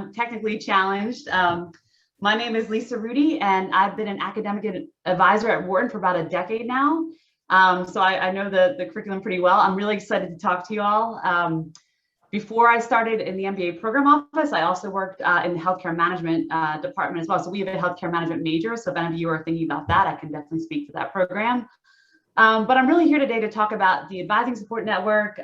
I'm technically challenged. My name is Lisa Rudi, and I've been an academic advisor at Wharton for about a decade now. So I know the curriculum pretty well. I'm really excited to talk to you all. Before I started in the MBA program office, I also worked in the healthcare management department as well. So we have a healthcare management major. So if any of you are thinking about that, I can definitely speak to that program. But I'm really here today to talk about the Advising Support Network,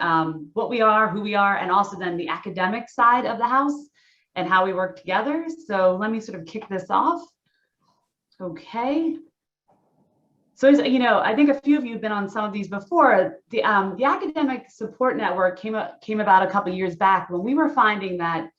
what we are, who we are, and also then the academic side of the house and how we work together. So let me sort of kick this off. Okay. So, you know, I think a few of you have been on some of these before. The Academic Support Network came about a couple of years back when we were finding that,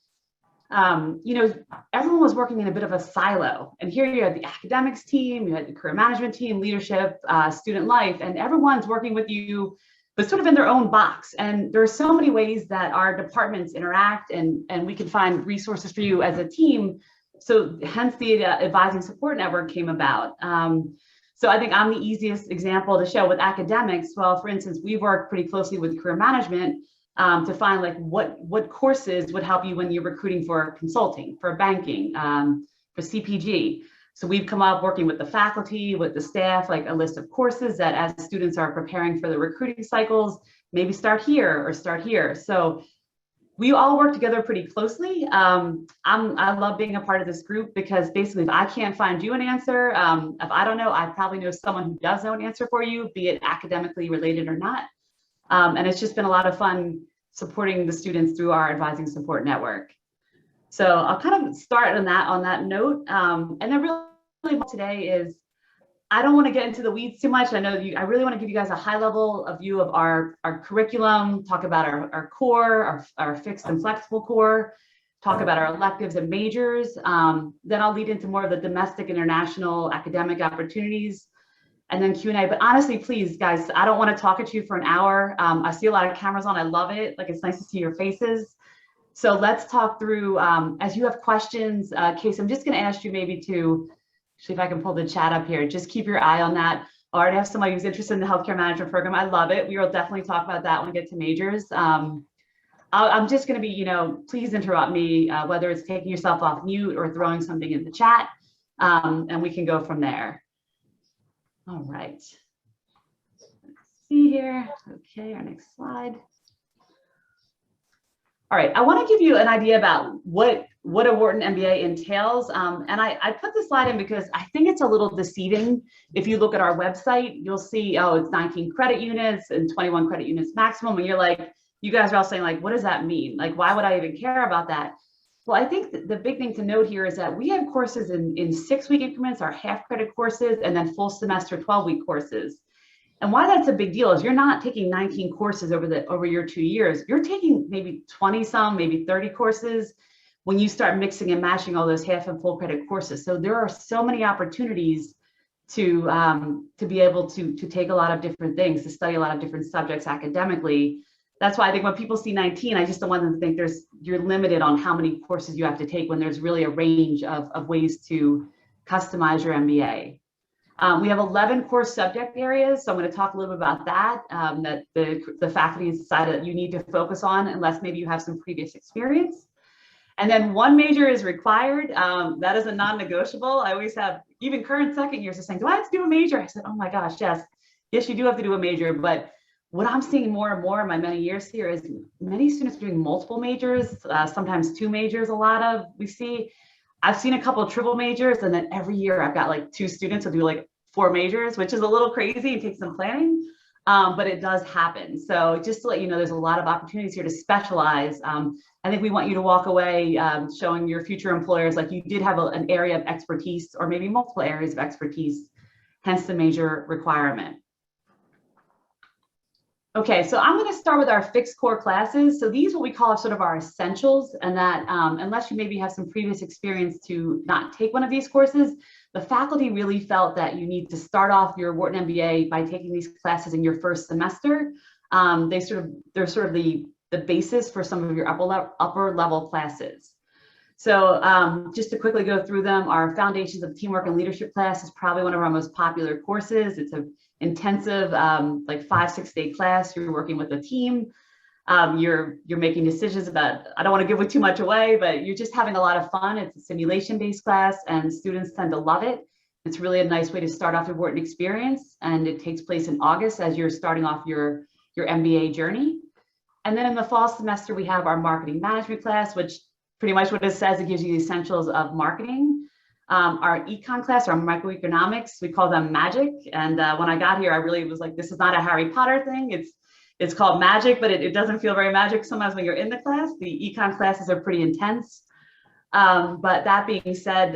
you know, everyone was working in a bit of a silo. And here you had the academics team, you had the career management team, leadership, student life, and everyone's working with you, but sort of in their own box. And there are so many ways that our departments interact, and we can find resources for you as a team. So hence the Advising Support Network came about. So I think I'm the easiest example to show with academics. Well, for instance, we've worked pretty closely with career management to find like what courses would help you when you're recruiting for consulting, for banking, for CPG. So we've come up working with the faculty, with the staff, like a list of courses that as students are preparing for the recruiting cycles, maybe start here or start here. So we all work together pretty closely. I love being a part of this group because basically if I can't find you an answer, if I don't know, I probably know someone who does know an answer for you, be it academically related or not. And it's just been a lot of fun supporting the students through our Advising Support Network. So I'll kind of start on that note. And then really today is, I don't want to get into the weeds too much. I know I really want to give you guys a high level view of our curriculum, talk about our core, our fixed and flexible core, talk about our electives and majors. Then I'll lead into more of the domestic, international, academic opportunities, and then Q&A. But honestly, please, guys, I don't want to talk at you for an hour. I see a lot of cameras on. I love it. Like, it's nice to see your faces. So let's talk through, as you have questions, Case, I'm just going to ask you maybe to, see if I can pull the chat up here. Just keep your eye on that. I already have somebody who's interested in the healthcare management program. I love it. We will definitely talk about that when we get to majors. I'm just going to be, you know, please interrupt me, whether it's taking yourself off mute or throwing something in the chat, and we can go from there. All right. Let's see here. Okay, our next slide. All right, I want to give you an idea about what a Wharton MBA entails. And I put this slide in because I think it's a little deceiving. If you look at our website, you'll see, oh, it's 19 credit units and 21 credit units maximum. And you're like, you guys are all saying like, what does that mean? Like, why would I even care about that? Well, I think the big thing to note here is that we have courses in 6-week increments, our half credit courses, and then full semester 12-week courses. And why that's a big deal is you're not taking 19 courses over your 2 years. You're taking maybe 20 some, maybe 30 courses when you start mixing and matching all those half and full credit courses. So there are so many opportunities to be able to take a lot of different things, to study a lot of different subjects academically. That's why I think when people see 19, I just don't want them to think you're limited on how many courses you have to take when there's really a range of ways to customize your MBA. We have 11 core subject areas, so I'm going to talk a little bit about that, that the faculty has decided that you need to focus on unless maybe you have some previous experience. And then one major is required. That is a non-negotiable. I always have, even current second years are saying, do I have to do a major? I said, oh my gosh, yes, you do have to do a major. But what I'm seeing more and more in my many years here is many students doing multiple majors, sometimes 2 majors, I've seen a couple of triple majors, and then every year I've got like 2 students who do like 4 majors, which is a little crazy and takes some planning, but it does happen. So just to let you know, there's a lot of opportunities here to specialize. I think we want you to walk away showing your future employers like you did have an area of expertise or maybe multiple areas of expertise, hence the major requirement. Okay, so I'm going to start with our fixed core classes. So these are what we call sort of our essentials, and that unless you maybe have some previous experience to not take one of these courses, the faculty really felt that you need to start off your Wharton MBA by taking these classes in your first semester. They're sort of the basis for some of your upper level classes. So just to quickly go through them, our Foundations of Teamwork and Leadership class is probably one of our most popular courses. It's an intensive, like 5-6 day class. You're working with a team. You're making decisions about, I don't want to give too much away, but you're just having a lot of fun. It's a simulation-based class and students tend to love it. It's really a nice way to start off your Wharton experience, and it takes place in August as you're starting off your MBA journey. And then in the fall semester, we have our marketing management class, which pretty much what it says, it gives you the essentials of marketing. Our econ class, our microeconomics, we call them magic. And when I got here, I really was like, this is not a Harry Potter thing. It's called magic, but it doesn't feel very magic sometimes when you're in the class. The econ classes are pretty intense. But that being said,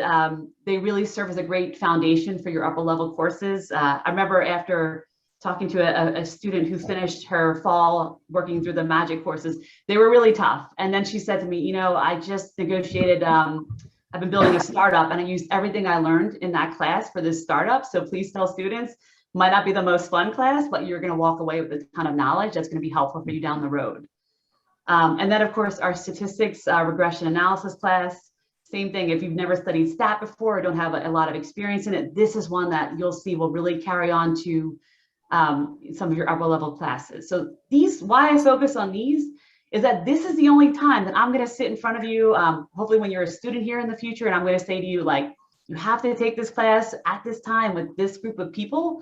they really serve as a great foundation for your upper level courses. I remember after talking to a student who finished her fall working through the magic courses, they were really tough. And then she said to me, you know, I just negotiated, I've been building a startup and I used everything I learned in that class for this startup. So please tell students, might not be the most fun class, but you're going to walk away with a ton of knowledge that's going to be helpful for you down the road. And then of course, our statistics regression analysis class, same thing. If you've never studied stat before or don't have a lot of experience in it, this is one that you'll see will really carry on to some of your upper level classes. So why I focus on these is that this is the only time that I'm going to sit in front of you, hopefully when you're a student here in the future, and I'm going to say to you, like, you have to take this class at this time with this group of people.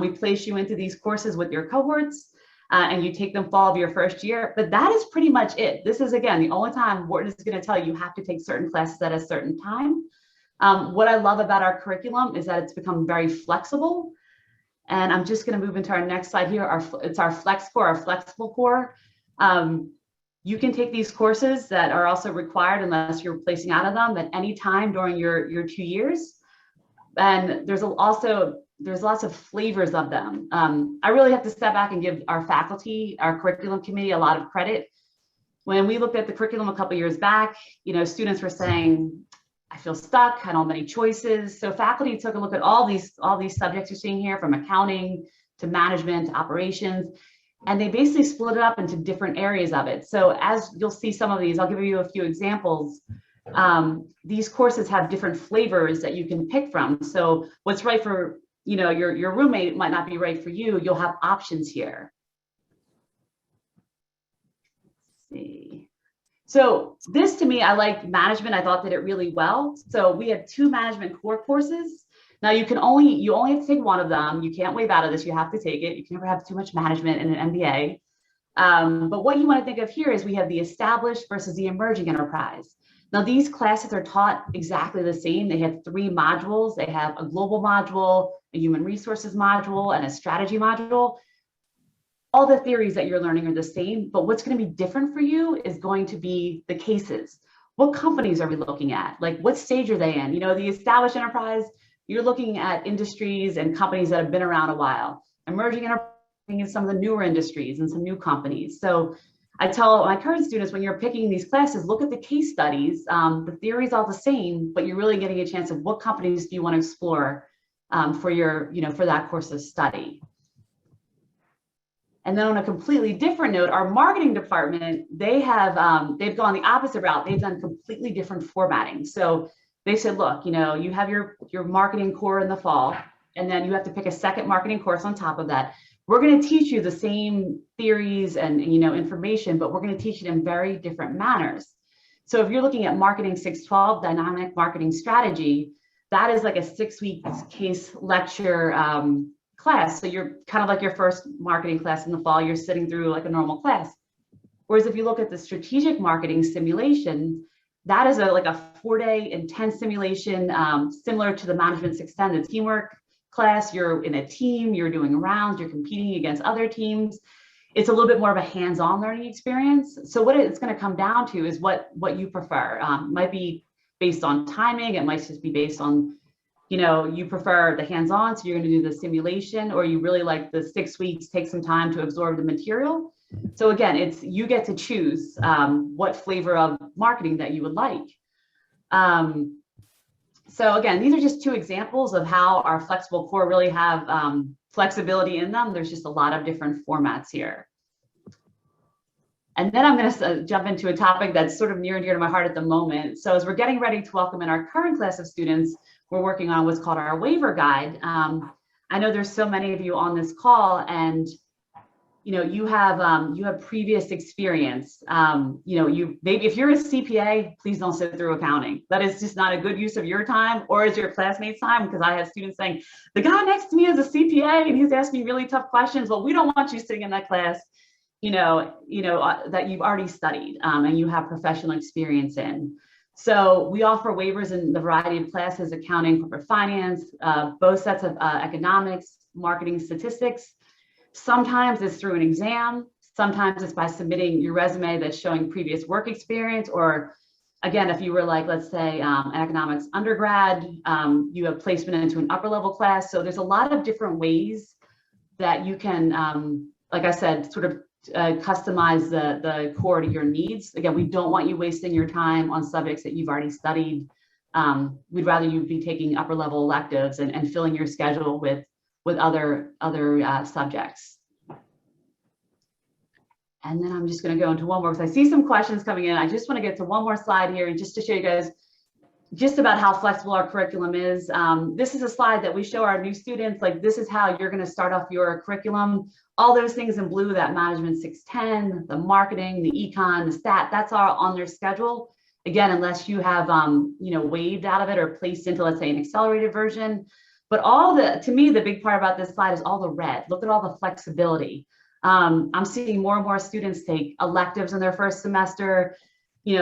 We place you into these courses with your cohorts and you take them fall of your first year, but that is pretty much it. This is, again, the only time Wharton is going to tell you have to take certain classes at a certain time. What I love about our curriculum is that it's become very flexible. And I'm just going to move into our next slide here. It's our Flex Core, our flexible core. You can take these courses that are also required unless you're placing out of them at any time during your 2 years. And there's lots of flavors of them. I really have to step back and give our faculty, our curriculum committee, a lot of credit. When we looked at the curriculum a couple of years back, you know, students were saying, I feel stuck, I don't have many choices. So faculty took a look at all these subjects you're seeing here, from accounting to management to operations, and they basically split it up into different areas of it. So as you'll see some of these, I'll give you a few examples. These courses have different flavors that you can pick from. So what's right for, you know, your roommate might not be right for you. You'll have options here. Let's see. So this, to me, I like management. I thought did it really well. So we had 2 management core courses. Now you only have to take one of them. You can't waive out of this. You have to take it. You can never have too much management in an MBA. But what you want to think of here is we have the established versus the emerging enterprise. Now these classes are taught exactly the same. They have 3 modules. They have a global module, a human resources module, and a strategy module. All the theories that you're learning are the same, but what's going to be different for you is going to be the cases. What companies are we looking at? Like, what stage are they in? You know, the established enterprise, you're looking at industries and companies that have been around a while. Emerging enterprise is some of the newer industries and some new companies. So I tell my current students, when you're picking these classes, look at the case studies. The theories are the same, but you're really getting a chance of what companies do you want to explore for that course of study. And then on a completely different note, our marketing department, they've gone the opposite route. They've done completely different formatting. So they said, look, you know, you have your marketing core in the fall, and then you have to pick a second marketing course on top of that. We're going to teach you the same theories and, you know, information, but we're going to teach it in very different manners. So if you're looking at marketing 612, dynamic marketing strategy, that is like a 6-week case lecture class. So you're kind of like your first marketing class in the fall, you're sitting through like a normal class. Whereas if you look at the strategic marketing simulation, that is like a 4-day intense simulation, similar to the management 610, the teamwork class. You're in a team, you're doing rounds, you're competing against other teams. It's a little bit more of a hands-on learning experience. So what it's going to come down to is what you prefer. Might be based on timing, it might just be based on, you know, you prefer the hands-on, so you're going to do the simulation, or you really like the 6 weeks, take some time to absorb the material. So again, you get to choose what flavor of marketing that you would like. So again, these are just 2 examples of how our flexible core really have flexibility in them. There's just a lot of different formats here. And then I'm going to jump into a topic that's sort of near and dear to my heart at the moment. So as we're getting ready to welcome in our current class of students, we're working on what's called our waiver guide. I know there's so many of you on this call, and you have previous experience. Maybe if you're a CPA, please don't sit through accounting. That is just not a good use of your time or is your classmates' time, because I have students saying, the guy next to me is a CPA and he's asking me really tough questions. Well, we don't want you sitting in that class, that you've already studied and you have professional experience in. So we offer waivers in the variety of classes: accounting, corporate finance, both sets of economics, marketing, statistics. Sometimes it's through an exam. Sometimes it's by submitting your resume that's showing previous work experience. Or again, if you were like, let's say an economics undergrad, you have placement into an upper level class. So there's a lot of different ways that you can, like I said, sort of customize the core to your needs. Again, we don't want you wasting your time on subjects that you've already studied. We'd rather you be taking upper level electives and filling your schedule with other subjects. And then I'm just going to go into one more, because I see some questions coming in. I just want to get to one more slide here and just to show you guys just about how flexible our curriculum is. This is a slide that we show our new students. Like, this is how you're going to start off your curriculum. All those things in blue, that management 610, the marketing, the econ, the stat, that's all on their schedule. Again, unless you have waived out of it or placed into, let's say, an accelerated version. But to me, the big part about this slide is all the red. Look at all the flexibility. I'm seeing more and more students take electives in their first semester.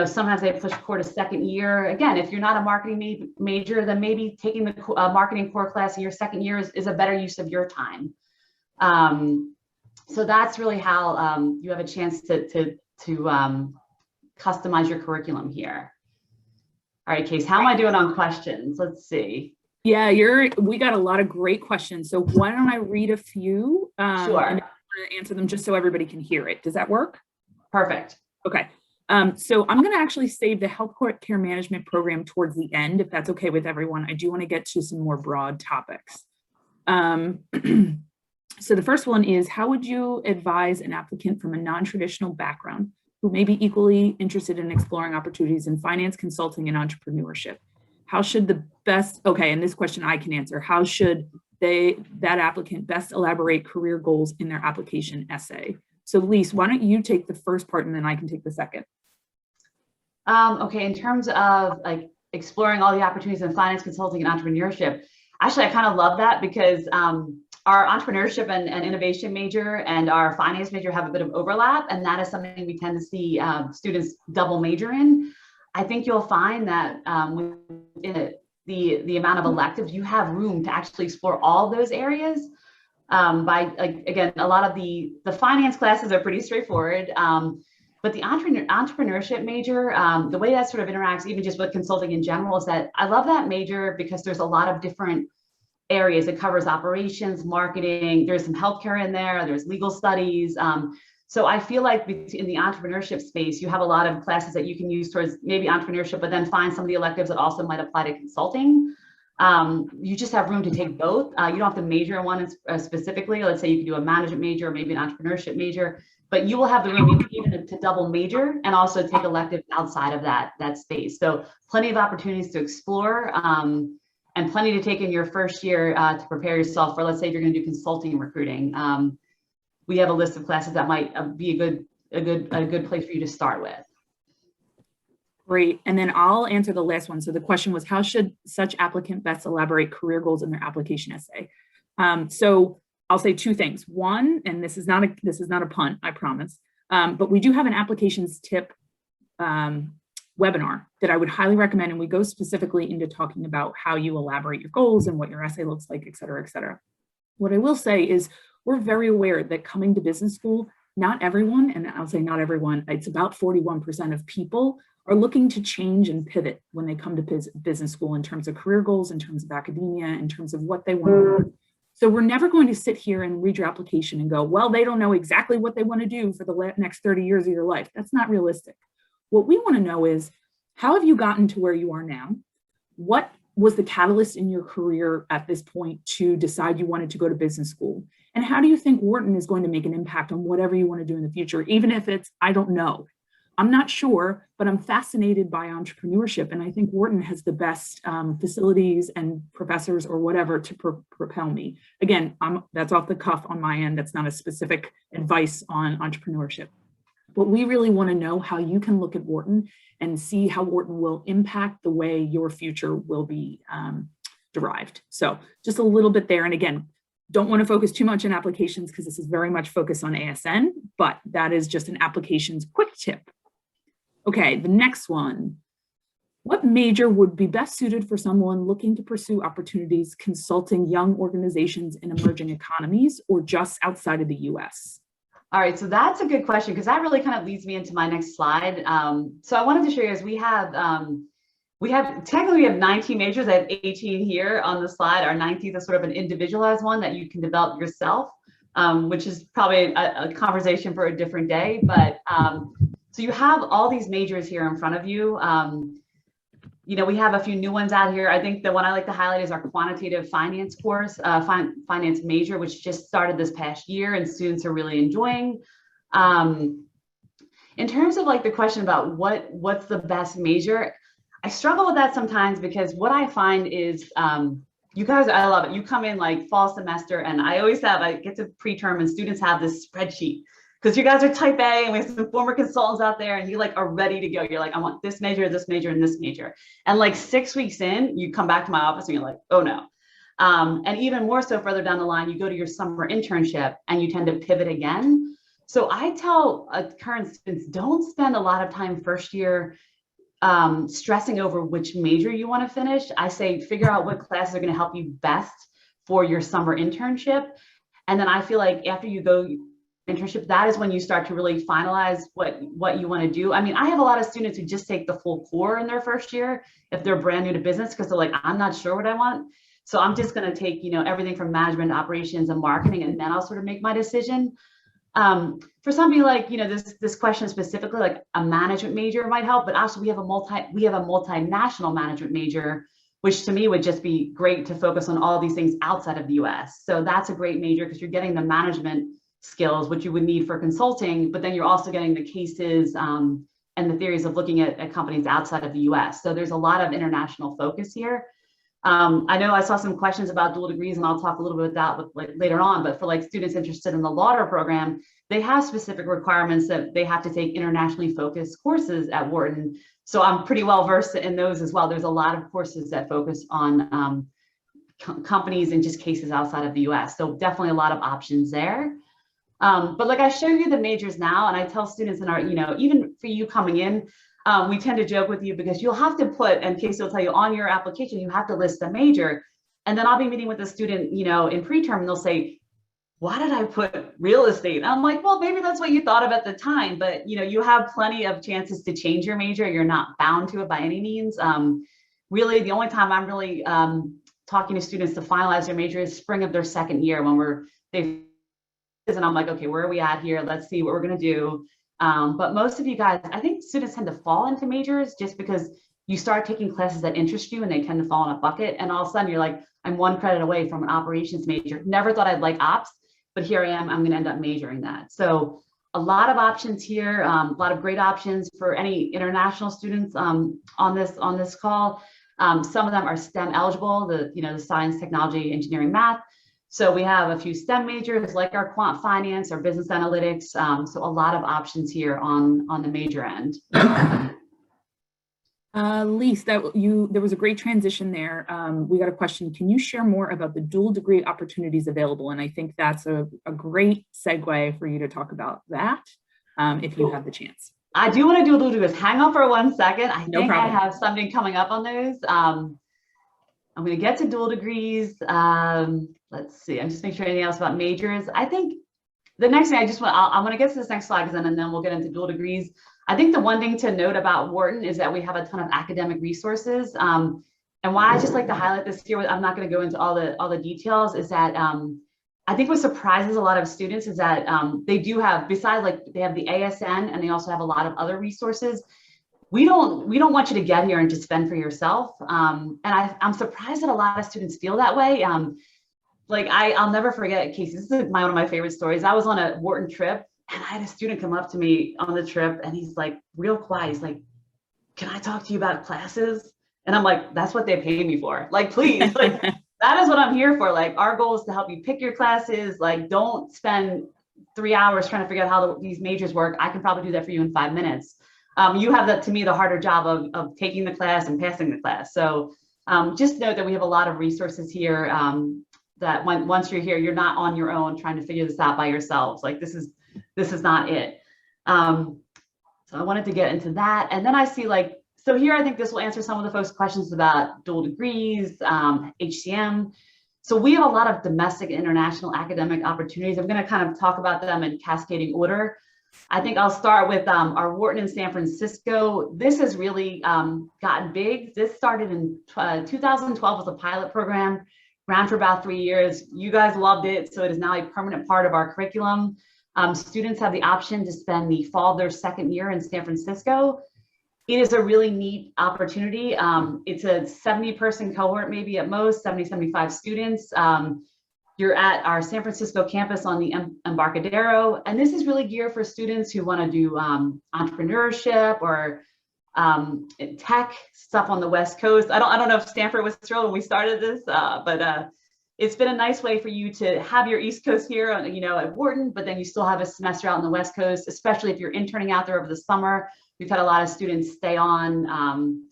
Sometimes they push core to second year. Again, if you're not a marketing major, then maybe taking the marketing core class in your second year is a better use of your time. So that's really how you have a chance to customize your curriculum here. All right, Case, how am I doing on questions? Let's see. Yeah, we got a lot of great questions. So why don't I read a few? Sure. And I'm going to answer them just so everybody can hear it. Does that work? Perfect. Okay. So I'm going to actually save the healthcare management program towards the end, if that's okay with everyone. I do want to get to some more broad topics. So the first one is, how would you advise an applicant from a non-traditional background who may be equally interested in exploring opportunities in finance, consulting, and entrepreneurship? How should and this question I can answer, how should that applicant best elaborate career goals in their application essay? So Lise, why don't you take the first part and then I can take the second. Okay, in terms of like exploring all the opportunities in finance, consulting, and entrepreneurship, actually, I kind of love that, because our entrepreneurship and innovation major and our finance major have a bit of overlap, and that is something we tend to see students double major in. I think you'll find that within the amount of electives, you have room to actually explore all those areas. Again, a lot of the finance classes are pretty straightforward, but the entrepreneurship major, the way that sort of interacts, even just with consulting in general, is that I love that major because there's a lot of different areas. It covers operations, marketing, there's some healthcare in there, there's legal studies. So I feel like in the entrepreneurship space, you have a lot of classes that you can use towards maybe entrepreneurship, but then find some of the electives that also might apply to consulting. You just have room to take both. You don't have to major in one specifically. Let's say you could do a management major or maybe an entrepreneurship major, but you will have the room even to double major and also take electives outside of that space. So plenty of opportunities to explore and plenty to take in your first year to prepare yourself for, let's say, if you're going to do consulting and recruiting. We have a list of classes that might be a good place for you to start with. Great. And then I'll answer the last one. So the question was, how should such applicant best elaborate career goals in their application essay? So I'll say two things. One, and this is not a pun, I promise, but we do have an applications tip webinar that I would highly recommend. And we go specifically into talking about how you elaborate your goals and what your essay looks like, et cetera, et cetera. What I will say is we're very aware that coming to business school, not everyone, and I'll say not everyone, it's about 41% of people are looking to change and pivot when they come to business school in terms of career goals, in terms of academia, in terms of what they want to do. So we're never going to sit here and read your application and go, well, they don't know exactly what they want to do for the next 30 years of your life. That's not realistic. What we want to know is, how have you gotten to where you are now? What was the catalyst in your career at this point to decide you wanted to go to business school? And how do you think Wharton is going to make an impact on whatever you want to do in the future, even if it's, I don't know. I'm not sure, but I'm fascinated by entrepreneurship. And I think Wharton has the best facilities and professors or whatever to propel me. Again, that's off the cuff on my end. That's not a specific advice on entrepreneurship. But we really want to know how you can look at Wharton and see how Wharton will impact the way your future will be derived. So just a little bit there. And again, don't want to focus too much on applications because this is very much focused on ASN, but that is just an applications quick tip. Okay, the next one. What major would be best suited for someone looking to pursue opportunities consulting young organizations in emerging economies or just outside of the US? All right, so that's a good question because that really kind of leads me into my next slide. So I wanted to show you guys we have 19 majors. I have 18 here on the slide. Our 19th is sort of an individualized one that you can develop yourself, which is probably a conversation for a different day. But so you have all these majors here in front of you. You know, we have a few new ones out here. I think the one I like to highlight is our quantitative finance course, finance major, which just started this past year and students are really enjoying. In terms of like the question about what's the best major, I struggle with that sometimes because what I find is you guys, I love it. You come in like fall semester and I get to preterm and students have this spreadsheet because you guys are type A and we have some former consultants out there and you like are ready to go. You're like, I want this major, and this major. And like 6 weeks in, you come back to my office and you're like, oh no. And even more so further down the line, you go to your summer internship and you tend to pivot again. So I tell current students, don't spend a lot of time first year stressing over which major you want to finish. I say, figure out what classes are going to help you best for your summer internship. And then I feel like after you go internship, that is when you start to really finalize what you want to do. I mean, I have a lot of students who just take the full core in their first year if they're brand new to business because they're like, I'm not sure what I want. So I'm just going to take, you know, everything from management, operations, and marketing, and then I'll sort of make my decision. For some people, like, you know, this question specifically, like a management major might help, but also we have a multinational management major, which to me would just be great to focus on all these things outside of the US. So that's a great major because you're getting the management skills, which you would need for consulting, but then you're also getting the cases and the theories of looking at companies outside of the US. So there's a lot of international focus here. I know I saw some questions about dual degrees and I'll talk a little bit about that later on, but for like students interested in the lauder program, they have specific requirements that they have to take internationally focused courses at Wharton. So I'm pretty well versed in those as well. There's a lot of courses that focus on companies and just cases outside of the US. So definitely a lot of options there. But like I show you the majors now, and I tell students in our, you know, even for you coming in, we tend to joke with you because you'll have to put, and Casey will tell you on your application, you have to list the major. And then I'll be meeting with a student, you know, in preterm and they'll say, why did I put real estate? And I'm like, well, maybe that's what you thought of at the time, but you know, you have plenty of chances to change your major. You're not bound to it by any means. Really, the only time I'm really talking to students to finalize their major is spring of their second year when and I'm like, okay, where are we at here? Let's see what we're going to do. But most of you guys, I think students tend to fall into majors just because you start taking classes that interest you and they tend to fall in a bucket. And all of a sudden you're like, I'm one credit away from an operations major. Never thought I'd like ops, but here I am, I'm going to end up majoring that. So a lot of options here, a lot of great options for any international students on this call. Some of them are STEM eligible, the science, technology, engineering, math. So we have a few STEM majors like our quant finance or business analytics. So a lot of options here on the major end. Lise, there was a great transition there. We got a question. Can you share more about the dual degree opportunities available? And I think that's a great segue for you to talk about that if you have the chance. I do want to do a dual degrees. Hang on for 1 second. No problem. I have something coming up on those. I'm going to get to dual degrees. Let's see. I'm just making sure anything else about majors. I think the next thing I'm going to get to this next slide and then we'll get into dual degrees. I think the one thing to note about Wharton is that we have a ton of academic resources. And why I just like to highlight this here, I'm not going to go into all the details, is that I think what surprises a lot of students is that they do have, besides like they have the ASN and they also have a lot of other resources. We don't want you to get here and just fend for yourself. And I'm surprised that a lot of students feel that way. Like I'll never forget, Casey, this is one of my favorite stories. I was on a Wharton trip And I had a student come up to me on the trip and he's like, real quiet. He's like, can I talk to you about classes? And I'm like, that's what they pay me for. Like, please, like, that is what I'm here for. Like, our goal is to help you pick your classes. Like, don't spend 3 hours trying to figure out how these majors work. I can probably do that for you in 5 minutes. You have that, to me, the harder job of taking the class and passing the class. So just note that we have a lot of resources here that once you're here, you're not on your own trying to figure this out by yourselves. Like, this is not it. So I wanted to get into that. And then I see, like, so here, I think this will answer some of the folks' questions about dual degrees, HCM. So we have a lot of domestic and international academic opportunities. I'm going to kind of talk about them in cascading order. I think I'll start with our Wharton in San Francisco. This has really gotten big. This started in 2012 as a pilot program, ran for about 3 years. You guys loved it, so it is now a permanent part of our curriculum. Students have the option to spend the fall of their second year in San Francisco. It is a really neat opportunity. It's a 70-person cohort, maybe at most, 70, 75 students. You're at our San Francisco campus on the Embarcadero, and this is really geared for students who want to do entrepreneurship or tech stuff on the West Coast. I don't know if Stanford was thrilled when we started this, but it's been a nice way for you to have your East Coast here, you know, at Wharton, but then you still have a semester out on the West Coast, especially if you're interning out there over the summer. We've had a lot of students stay on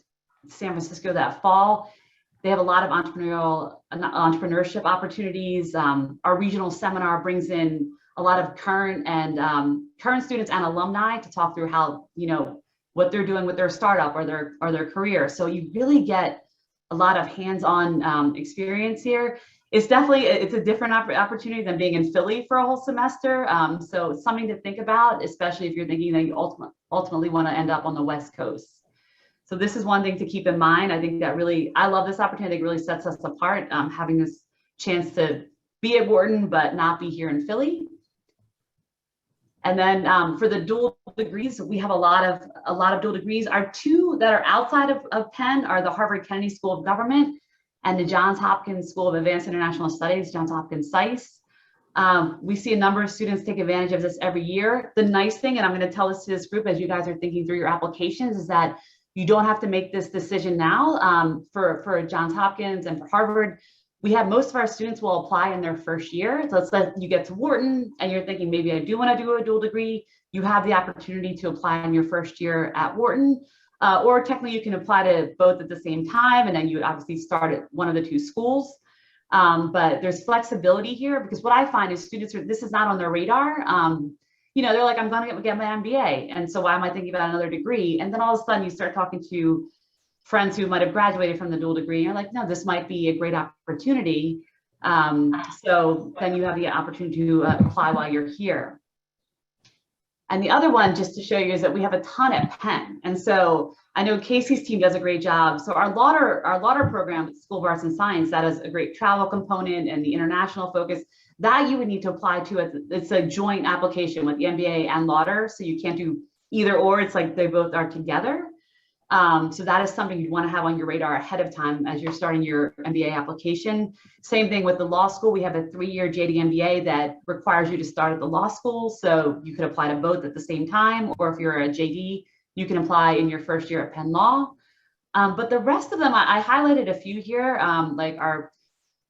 San Francisco that fall. They have a lot of entrepreneurship opportunities. Our regional seminar brings in a lot of current students and alumni to talk through how, you know, what they're doing with their startup or their career. So you really get a lot of hands-on experience here. It's a different opportunity than being in Philly for a whole semester. So it's something to think about, especially if you're thinking that you ultimately want to end up on the West Coast. So this is one thing to keep in mind. I think that really, I love this opportunity. It really sets us apart, having this chance to be at Wharton, but not be here in Philly. And then for the dual degrees, we have a lot of dual degrees. Our two that are outside of Penn are the Harvard Kennedy School of Government and the Johns Hopkins School of Advanced International Studies, Johns Hopkins SICE. We see a number of students take advantage of this every year. The nice thing, and I'm going to tell this to this group as you guys are thinking through your applications, is that you don't have to make this decision now. For Johns Hopkins and for Harvard, we have most of our students will apply in their first year. So let's say you get to Wharton and you're thinking, maybe I do want to do a dual degree. You have the opportunity to apply in your first year at Wharton. Or technically you can apply to both at the same time, and then you obviously start at one of the two schools. But there's flexibility here, because what I find is students this is not on their radar. You know, they're like, I'm going to get my MBA. And so why am I thinking about another degree? And then all of a sudden you start talking to friends who might have graduated from the dual degree. And you're like, no, this might be a great opportunity. So then you have the opportunity to apply while you're here. And the other one, just to show you, is that we have a ton at Penn. And so I know Casey's team does a great job. So our Lauder program at School of Arts and Science, that has a great travel component and the international focus that you would need to apply to. It's a joint application with the MBA and Lauder. So you can't do either or. It's like they both are together. So that is something you'd want to have on your radar ahead of time as you're starting your MBA application. Same thing with the law school. We have a 3-year JD MBA that requires you to start at the law school. So you could apply to both at the same time, or if you're a JD, you can apply in your first year at Penn Law. But the rest of them, I highlighted a few here,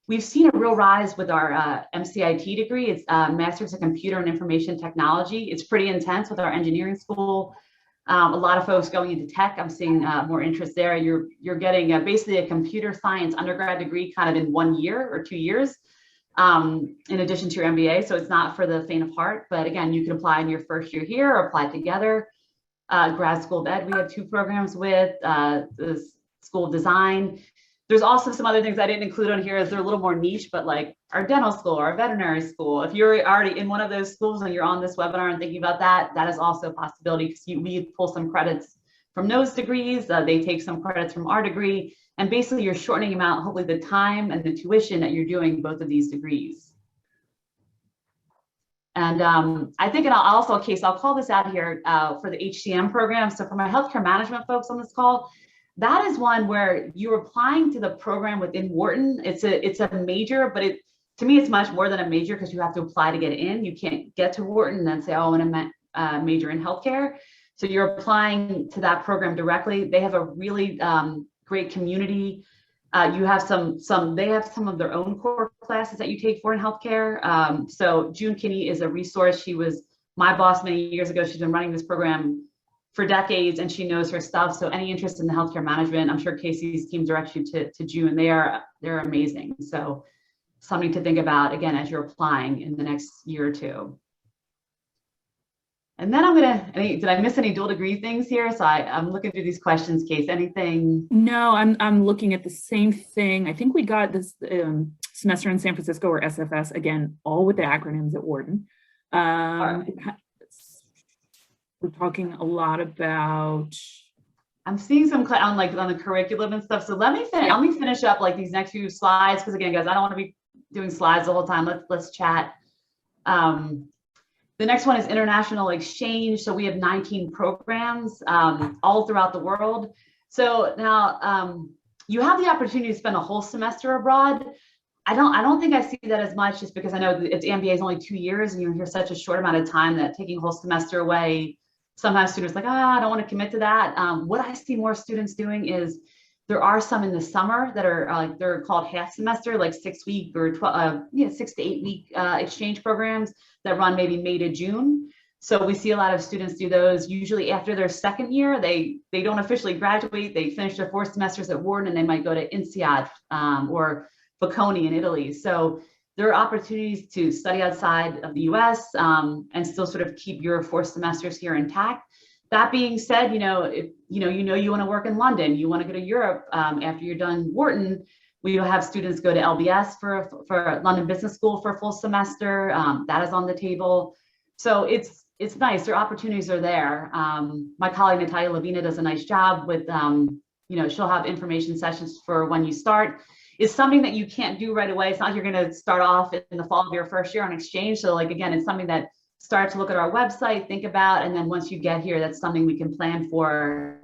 we've seen a real rise with our MCIT degree. It's Master's of Computer and Information Technology. It's pretty intense with our engineering school. A lot of folks going into tech. I'm seeing more interest there. You're getting basically a computer science undergrad degree kind of in 1 year or 2 years, in addition to your MBA. So it's not for the faint of heart, but again, you can apply in your first year here or apply together. Grad School of Ed, we have 2 programs with the School of Design. There's also some other things I didn't include on here as they're a little more niche, but like our dental school, our veterinary school. If you're already in one of those schools and you're on this webinar and thinking about that, that is also a possibility, because we pull some credits from those degrees. They take some credits from our degree, and basically you're shortening them out, hopefully the time and the tuition that you're doing both of these degrees. And I think, and I'll call this out here for the HCM program. So for my healthcare management folks on this call, that is one where you're applying to the program within Wharton. It's a major, but to me, it's much more than a major because you have to apply to get in. You can't get to Wharton and then say, oh, I want to major in healthcare. So you're applying to that program directly. They have a really great community. You have they have some of their own core classes that you take for in healthcare. So June Kinney is a resource. She was my boss many years ago. She's been running this program for decades and she knows her stuff. So any interest in the healthcare management, I'm sure Casey's team directs you to June. They're amazing. So something to think about again as you're applying in the next year or two. And then did I miss any dual degree things here? So I'm looking through these questions, Case, anything? No, I'm looking at the same thing. I think we got this semester in San Francisco or SFS, again, all with the acronyms at Wharton. Right. We're talking a lot about. I'm seeing some on the curriculum and stuff. So let me finish up like these next few slides. Because again, guys, I don't want to be doing slides the whole time. Let's chat. The next one is international exchange. So we have 19 programs all throughout the world. So now you have the opportunity to spend a whole semester abroad. I don't think I see that as much just because I know it's MBA is only 2 years and you're here such a short amount of time that taking a whole semester away, sometimes students are like, I don't want to commit to that. What I see more students doing is there are some in the summer that are they're called half semester, like 6 week or 6 to 8 week exchange programs that run maybe May to June. So we see a lot of students do those usually after their second year. They don't officially graduate. They finish their 4 semesters at Wharton and they might go to INSEAD or Bocconi in Italy. So there are opportunities to study outside of the US and still sort of keep your 4 semesters here intact. That being said, if you want to work in London, you want to go to Europe after you're done Wharton, we will have students go to LBS for London Business School for a full semester. That is on the table. So it's nice. Their opportunities are there. My colleague Natalia Lavina does a nice job with, she'll have information sessions for when you start. It's something that you can't do right away. It's not you're going to start off in the fall of your first year on exchange. So again, it's something that start to look at our website, think about, and then once you get here, that's something we can plan for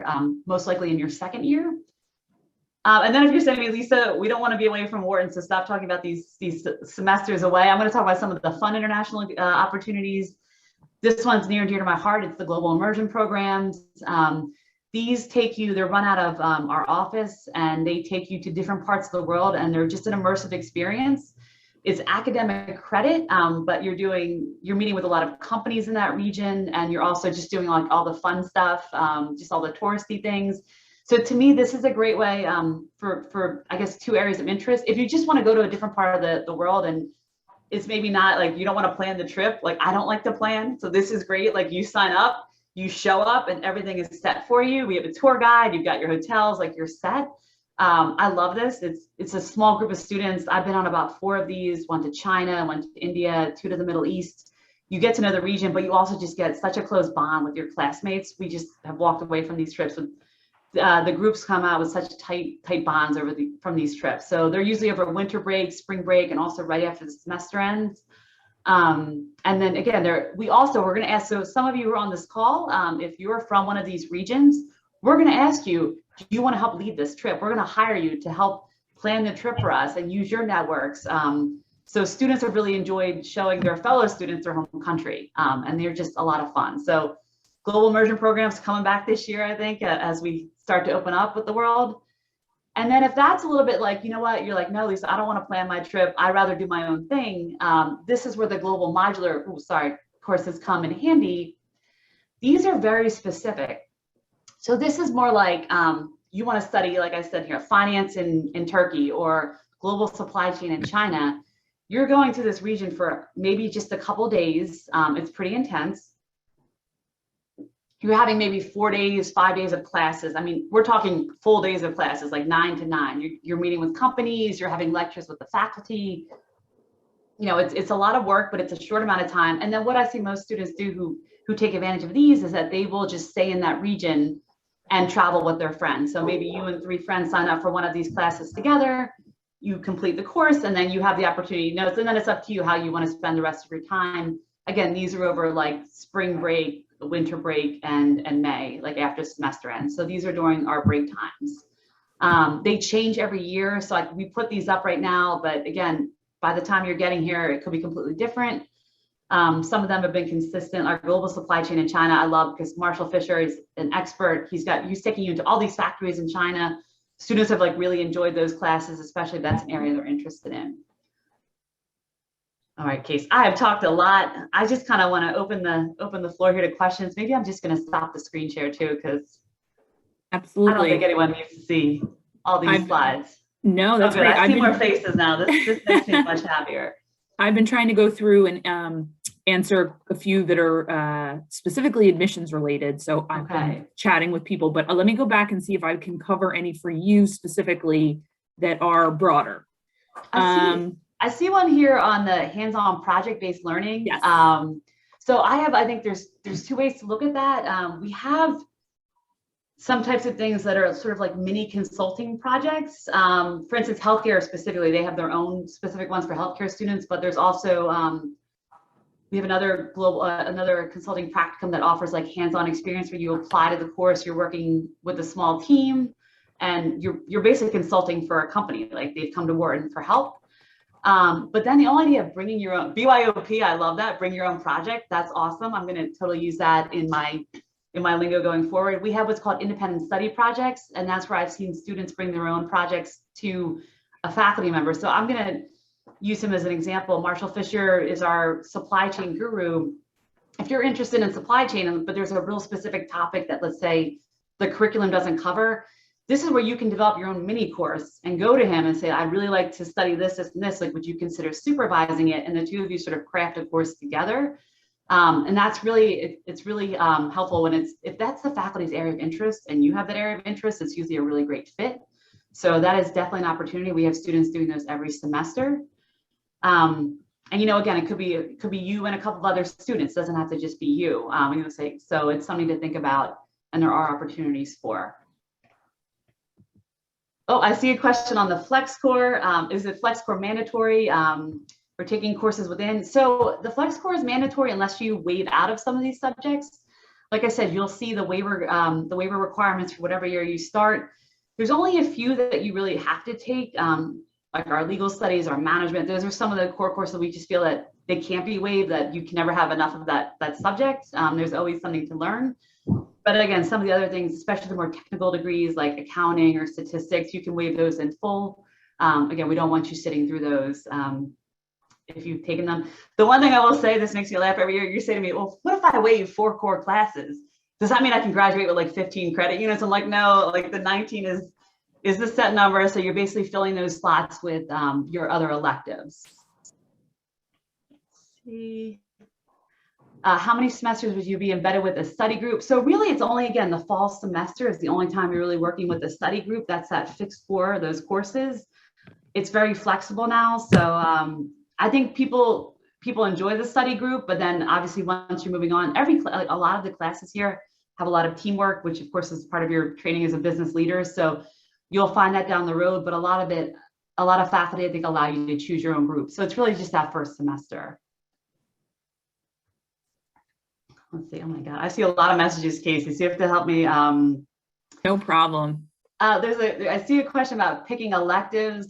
most likely in your second year. And then if you're saying to me, Lisa, we don't want to be away from Wharton, so stop talking about these semesters away. I'm going to talk about some of the fun international opportunities. This one's near and dear to my heart. It's the global immersion programs. These they're run out of our office and they take you to different parts of the world and they're just an immersive experience. It's academic credit, but you're meeting with a lot of companies in that region and you're also just doing like all the fun stuff, just all the touristy things. So to me, this is a great way for I guess 2 areas of interest. If you just want to go to a different part of the world and it's maybe not like you don't want to plan the trip, like I don't like to plan. So this is great. Like you sign up, you show up and everything is set for you. We have a tour guide, you've got your hotels, like you're set. I love this. It's a small group of students. I've been on about 4 of these, 1 to China, 1 to India, 2 to the Middle East. You get to know the region, but you also just get such a close bond with your classmates. We just have walked away from these trips with the groups come out with such tight bonds from these trips. So they're usually over winter break, spring break, and also right after the semester ends. And then again, we're going to ask, so some of you who are on this call, if you're from one of these regions, we're going to ask you, do you want to help lead this trip? We're going to hire you to help plan the trip for us and use your networks. So students have really enjoyed showing their fellow students their home country, and they're just a lot of fun. So global immersion programs coming back this year, I think, as we start to open up with the world. And then if that's a little bit like, you know what, you're like, no, Lisa, I don't want to plan my trip. I'd rather do my own thing. This is where the global modular courses come in handy. These are very specific. So this is more like you want to study, like I said here, finance in Turkey or global supply chain in China. You're going to this region for maybe just a couple days. It's pretty intense. You're having maybe 4 days, 5 days of classes. I mean, we're talking full days of classes, like 9 to 9. You're meeting with companies, you're having lectures with the faculty. It's a lot of work, but it's a short amount of time. And then what I see most students do who take advantage of these is that they will just stay in that region and travel with their friends. So maybe you and 3 friends sign up for one of these classes together, you complete the course, and then you have the opportunity, and then it's up to you how you want to spend the rest of your time. Again, these are over like spring break, winter break, and May, like after semester ends. So these are during our break times. They change every year. So we put these up right now, but again, by the time you're getting here, it could be completely different. Some of them have been consistent. Our global supply chain in China, I love, because Marshall Fisher is an expert. He's taking you into all these factories in China. Students have like really enjoyed those classes, especially if that's an area they're interested in. All right, Case, I have talked a lot. I just kind of want to open the floor here to questions. Maybe I'm just going to stop the screen share too, because absolutely, I don't think anyone needs to see all these slides. No, that's great. I see more faces now. This makes me much happier. I've been trying to go through and answer a few that are specifically admissions related. So I've been chatting with people, but let me go back and see if I can cover any for you specifically that are broader. I see one here on the hands-on project-based learning. Yes. So I think there's two ways to look at that. We have some types of things that are sort of like mini consulting projects. For instance, healthcare specifically, they have their own specific ones for healthcare students, but there's also, we have another another consulting practicum that offers like hands-on experience where you apply to the course, you're working with a small team, and you're basically consulting for a company, like they've come to Wharton for help. But then the whole idea of bringing your own, BYOP, I love that, bring your own project, that's awesome. I'm gonna totally use that in my lingo going forward. We have what's called independent study projects, and that's where I've seen students bring their own projects to a faculty member. So I'm gonna use him as an example. Marshall Fisher is our supply chain guru. If you're interested in supply chain, but there's a real specific topic that, let's say, the curriculum doesn't cover, this is where you can develop your own mini course and go to him and say, I'd really like to study this, this, and this. Like, would you consider supervising it? And the two of you sort of craft a course together. And that's really, it's really helpful when if that's the faculty's area of interest and you have that area of interest, it's usually a really great fit. So that is definitely an opportunity. We have students doing those every semester. And, you know, again, it could be you and a couple of other students. It doesn't have to just be you. I'm going to say, so it's something to think about, and there are opportunities for. Oh, I see a question on the FlexCore. Is it FlexCore mandatory? We're taking courses within. So the FlexCore is mandatory unless you waive out of some of these subjects. Like I said, you'll see the waiver requirements for whatever year you start. There's only a few that you really have to take, like our legal studies, our management. Those are some of the core courses we just feel that they can't be waived, that you can never have enough of that subject. There's always something to learn. But again, some of the other things, especially the more technical degrees like accounting or statistics, you can waive those in full. Again, we don't want you sitting through those if you've taken them. The one thing I will say, this makes me laugh every year, you say to me, well, what if I waive 4 core classes? Does that mean I can graduate with like 15 credit units? I'm like, no, like the 19 is the set number. So you're basically filling those slots with your other electives. Let's see. How many semesters would you be embedded with a study group? So really, it's only, again, the fall semester is the only time you're really working with a study group. That's that fixed for those courses. It's very flexible now. So I think people enjoy the study group, but then obviously once you're moving on, a lot of the classes here have a lot of teamwork, which of course is part of your training as a business leader. So you'll find that down the road, but a lot of faculty, I think, allow you to choose your own group. So it's really just that first semester. Let's see. Oh my God, I see a lot of messages, Casey. So you have to help me. No problem. I see a question about picking electives.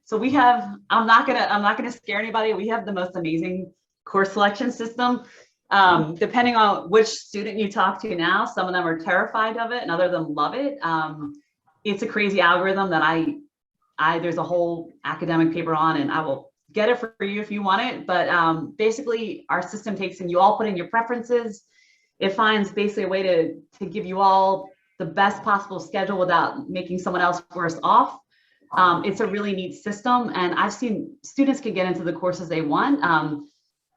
So we have. I'm not gonna scare anybody. We have the most amazing course selection system. Depending on which student you talk to now, some of them are terrified of it, and other of them love it. It's a crazy algorithm that there's a whole academic paper on, and I will get it for you if you want it. But basically, our system takes in, you all put in your preferences. It finds basically a way to give you all the best possible schedule without making someone else worse off. It's a really neat system, and I've seen students can get into the courses they want.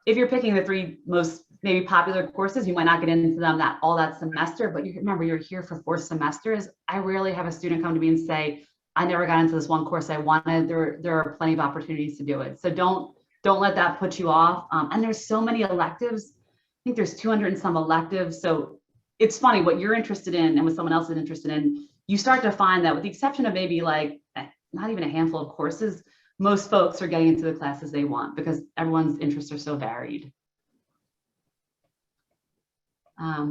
If you're picking the 3 most maybe popular courses, you might not get into them all that semester, but remember, you're here for 4 semesters. I rarely have a student come to me and say, I never got into this one course I wanted. There are plenty of opportunities to do it. So don't let that put you off. And there's so many electives. I think there's 200 and some electives. So it's funny what you're interested in and what someone else is interested in. You start to find that with the exception of maybe like not even a handful of courses, most folks are getting into the classes they want because everyone's interests are so varied.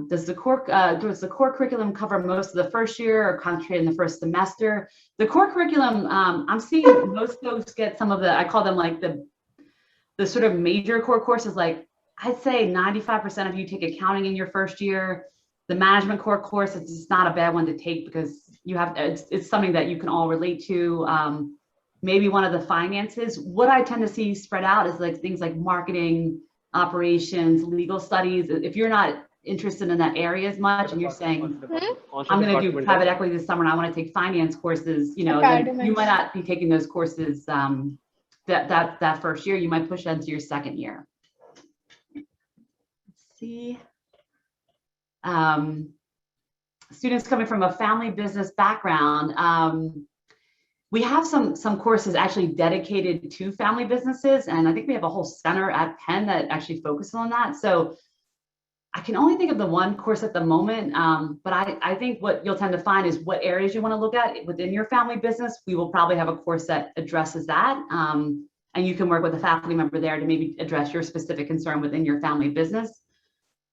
Does the core curriculum cover most of the first year or concentrate in the first semester? The core curriculum, I'm seeing most folks get some of the, I call them like the the sort of major core courses, like I'd say 95% of you take accounting in your first year. The management core course, it's just not a bad one to take because you have, it's something that you can all relate to. Maybe one of the finances. What I tend to see spread out is like things like marketing, operations, legal studies. If you're not interested in that area as much and you're saying, I'm going to do private equity this summer and I want to take finance courses, you know, then you might not be taking those courses that first year. You might push into your second year. Let's see. Students coming from a family business background, we have some courses actually dedicated to family businesses, and I think we have a whole center at Penn that actually focuses on that. So I can only think of the one course at the moment, but I think what you'll tend to find is what areas you want to look at within your family business. We will probably have a course that addresses that, and you can work with a faculty member there to maybe address your specific concern within your family business.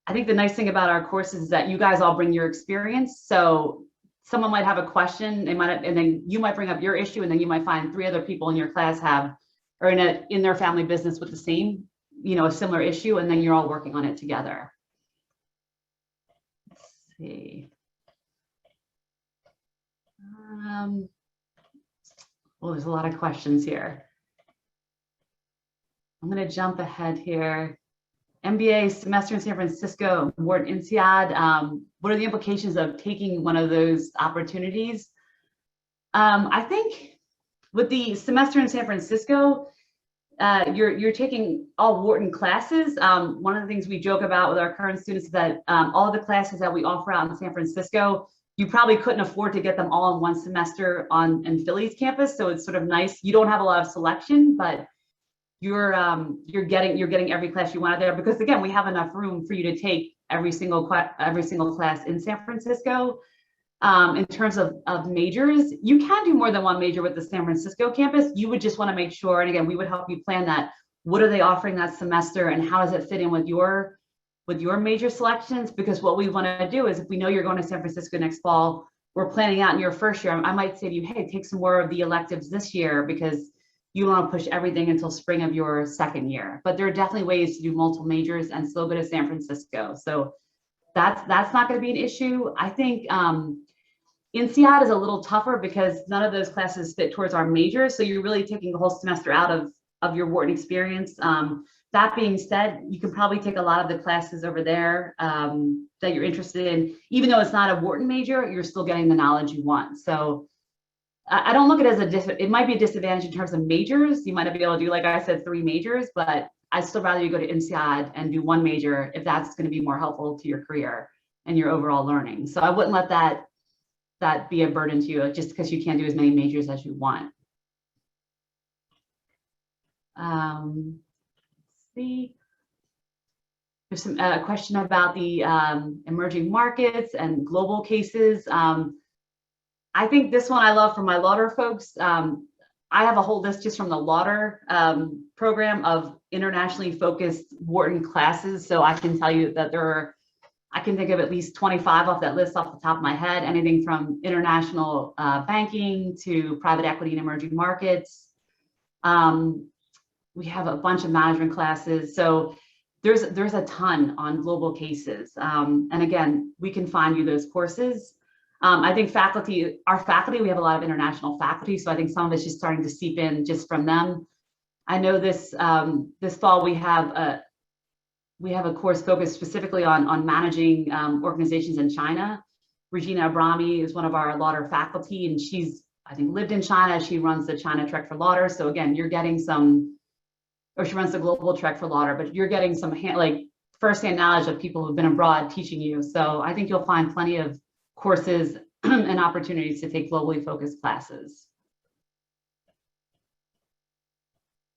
I think the nice thing about our courses is that you guys all bring your experience. So someone might have a question, and then you might bring up your issue, and then you might find 3 other people in your class are in their family business with the same, you know, a similar issue, and then you're all working on it together. Let's see. Well, there's a lot of questions here. I'm going to jump ahead here. MBA semester in San Francisco, Wharton INSEAD. What are the implications of taking one of those opportunities? I think with the semester in San Francisco, you're taking all Wharton classes. One of the things we joke about with our current students is that all of the classes that we offer out in San Francisco, you probably couldn't afford to get them all in one semester in Philly's campus. So it's sort of nice. You don't have a lot of selection, but you're getting every class you want there, because again, we have enough room for you to take every single class in San Francisco. In terms of majors, you can do more than one major with the San Francisco campus. You would just want to make sure, and again, we would help you plan that. What are they offering that semester, and how does it fit in with your major selections? Because what we want to do is, if we know you're going to San Francisco next fall, we're planning out in your first year. I might say to you, hey, take some more of the electives this year because you want to push everything until spring of your second year. But there are definitely ways to do multiple majors and still go to San Francisco. So that's not going to be an issue. I think INSEAD is a little tougher because none of those classes fit towards our majors. So you're really taking the whole semester out of your Wharton experience. That being said, you can probably take a lot of the classes over there that you're interested in. Even though it's not a Wharton major, you're still getting the knowledge you want. So I don't look at it as it might be a disadvantage in terms of majors. You might not be able to do, like I said, 3 majors, but I'd still rather you go to INSEAD and do 1 major if that's going to be more helpful to your career and your overall learning. So I wouldn't let that be a burden to you just because you can't do as many majors as you want. Let's see. There's some question about the emerging markets and global cases. I think this one I love from my Lauder folks. I have a whole list just from the Lauder program of internationally focused Wharton classes. So I can tell you that I can think of at least 25 off that list off the top of my head, anything from international banking to private equity and emerging markets. We have a bunch of management classes. So there's a ton on global cases. And again, we can find you those courses. I think our faculty, we have a lot of international faculty. So I think some of it's just starting to seep in just from them. I know this fall we have a course focused specifically on managing organizations in China. Regina Abrami is one of our Lauder faculty, and she's, I think, lived in China. She runs the China Trek for Lauder. So again, you're getting she runs the global Trek for Lauder, but you're getting some firsthand knowledge of people who've been abroad teaching you. So I think you'll find plenty of courses and opportunities to take globally focused classes.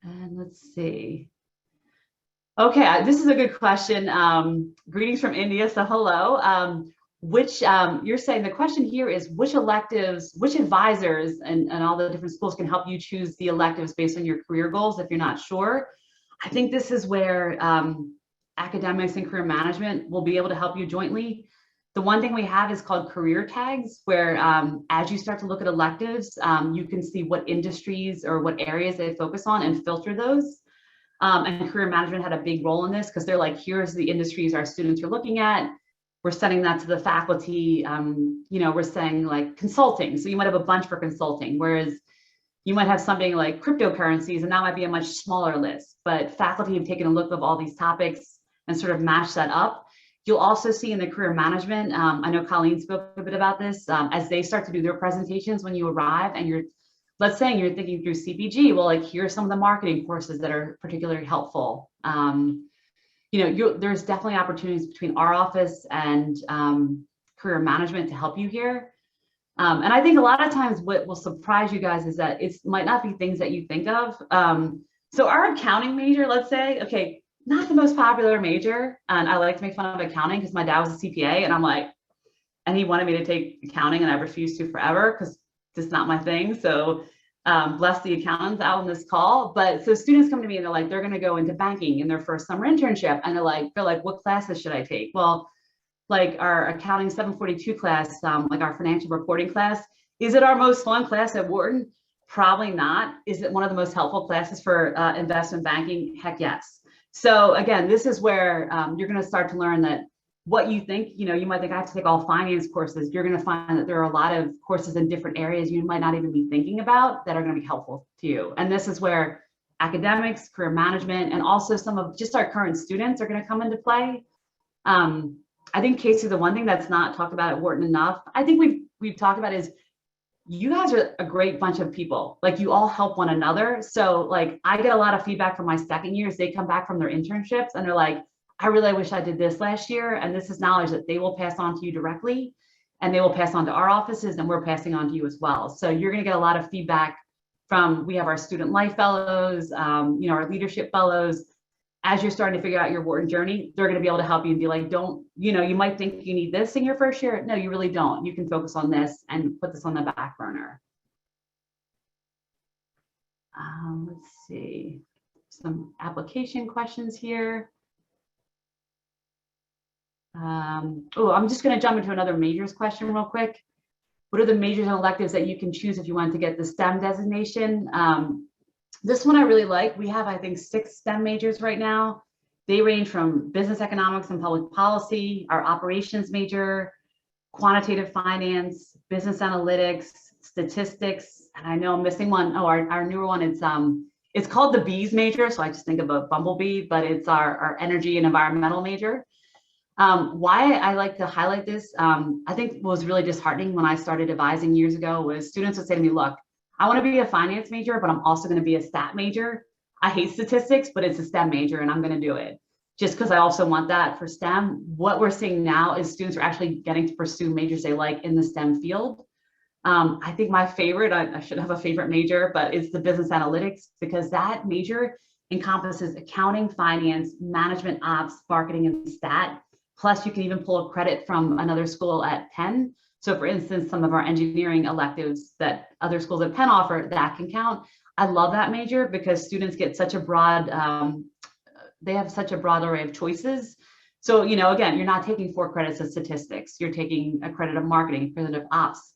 And let's see. Okay, this is a good question. Greetings from India, so hello. You're saying the question here is which electives, which advisors and all the different schools can help you choose the electives based on your career goals if you're not sure. I think this is where academics and career management will be able to help you jointly. The one thing we have is called career tags, where as you start to look at electives, you can see what industries or what areas they focus on and filter those. And career management had a big role in this because they're like, here's the industries our students are looking at. We're sending that to the faculty. We're saying like consulting. So you might have a bunch for consulting, whereas you might have something like cryptocurrencies, and that might be a much smaller list. But faculty have taken a look of all these topics and sort of mashed that up. You'll also see in the career management, I know Colleen spoke a bit about this, as they start to do their presentations when you arrive and let's say you're thinking through CPG, well, like here's some of the marketing courses that are particularly helpful. There's definitely opportunities between our office and career management to help you here. And I think a lot of times what will surprise you guys is that it might not be things that you think of. So our accounting major, let's say, okay, not the most popular major. And I like to make fun of accounting because my dad was a CPA and I'm like, and he wanted me to take accounting and I refused to forever because it's just not my thing. So bless the accountants out on this call. But so students come to me and they're like, they're going to go into banking in their first summer internship. And they're like, what classes should I take? Well, like our accounting 742 class, like our financial reporting class, is it our most fun class at Wharton? Probably not. Is it one of the most helpful classes for investment banking? Heck yes. So again, this is where you're going to start to learn that what you think, you might think I have to take all finance courses. You're going to find that there are a lot of courses in different areas you might not even be thinking about that are going to be helpful to you. And this is where academics, career management, and also some of just our current students are going to come into play. I think, Casey, the one thing that's not talked about at Wharton enough, I think we've talked about is you guys are a great bunch of people. Like you all help one another. So like I get a lot of feedback from my second years. They come back from their internships and they're like, I really wish I did this last year. And this is knowledge that they will pass on to you directly and they will pass on to our offices and we're passing on to you as well. So you're going to get a lot of feedback we have our student life fellows, our leadership fellows. As you're starting to figure out your Wharton journey, they're going to be able to help you and be like, you might think you need this in your first year. No, you really don't. You can focus on this and put this on the back burner. Let's see, some application questions here. I'm just going to jump into another majors question real quick. What are the majors and electives that you can choose if you want to get the STEM designation? This one I really like. We have, I think, 6 STEM majors right now. They range from business economics and public policy, our operations major, quantitative finance, business analytics, statistics, and I know I'm missing one. Oh, our newer one, it's called the bees major. So I just think of a bumblebee, but it's our energy and environmental major. Why I like to highlight this, I think what was really disheartening when I started advising years ago was students would say to me, look, I want to be a finance major, but I'm also going to be a stat major. I hate statistics, but it's a STEM major and I'm going to do it just because I also want that for STEM. What we're seeing now is students are actually getting to pursue majors they like in the STEM field. I think my favorite, I should have a favorite major, but it's the business analytics because that major encompasses accounting, finance, management, ops, marketing, and stat. Plus you can even pull a credit from another school at Penn. So for instance, some of our engineering electives that other schools at Penn offer, that can count. I love that major because students get such a broad, they have such a broad array of choices. So, again, you're not taking 4 credits of statistics. You're taking a credit of marketing, credit of ops,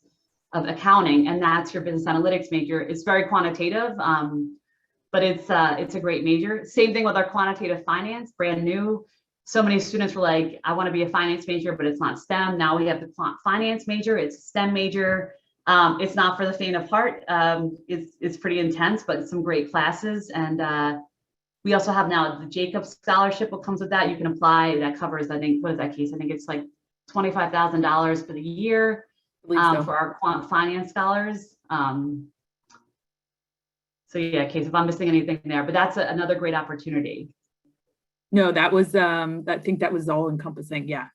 of accounting, and that's your business analytics major. It's very quantitative, but it's a great major. Same thing with our quantitative finance, brand new. So many students were like, I want to be a finance major, but it's not STEM. Now we have the finance major. It's a STEM major. It's not for the faint of heart. It's pretty intense, but some great classes. And we also have now the Jacobs Scholarship. What comes with that? You can apply. That covers, I think, what is that case? I think it's like $25,000 for the year for our quant finance scholars. So yeah, Case, if I'm missing anything there, but that's another great opportunity. No, that was, I think that was all encompassing. Yeah,